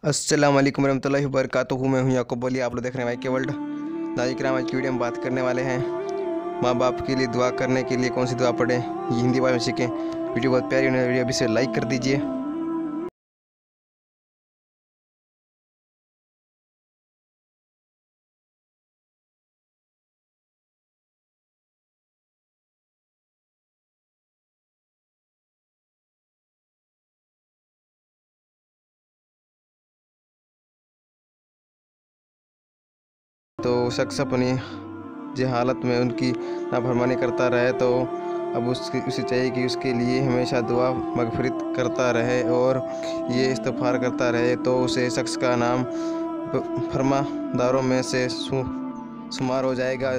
अस्सलाम वालेकुम रहमतुल्लाहि वबरकातुहू। मैं हूं याकूब अली, आप लोग देख रहे हैं माइके वर्ल्ड। नाज़रीन, आज की वीडियो में बात करने वाले हैं माँ बाप के लिए दुआ करने के लिए कौन सी दुआ पढ़ें, ये हिंदी भाषा में सीखें। वीडियो बहुत प्यारी होने, वीडियो अभी से लाइक कर दीजिए। तो शख्स अपनी जो हालत में उनकी नाफरमानी करता रहे तो अब उसे चाहिए कि उसके लिए हमेशा दुआ मगफिरत करता रहे और ये इस्तग़फ़ार करता रहे, तो उसे शख्स का नाम फरमादारों में से शुमार हो जाएगा।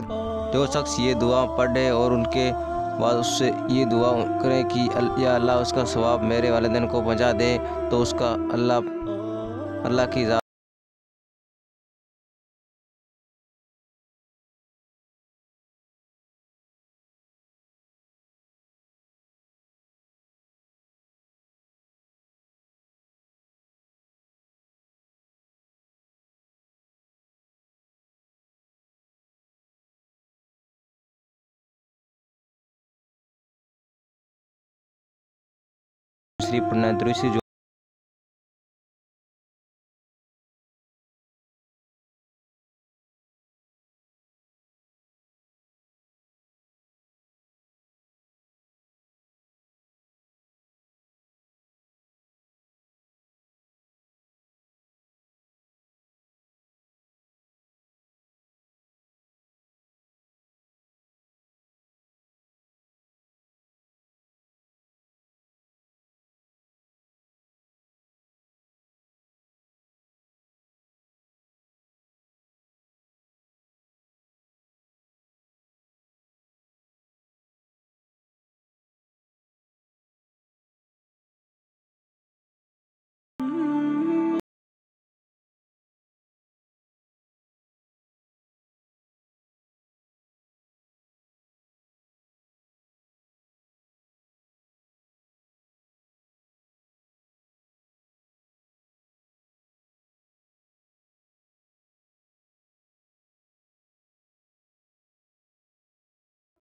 जो शख्स ये दुआ पढ़े और उनके बाद उससे ये दुआ करे कि या अल्लाह उसका सवाब मेरे वालिदैन को पहुंचा दे, तो उसका अल्लाह की दूसरी पढ़ना दूसरी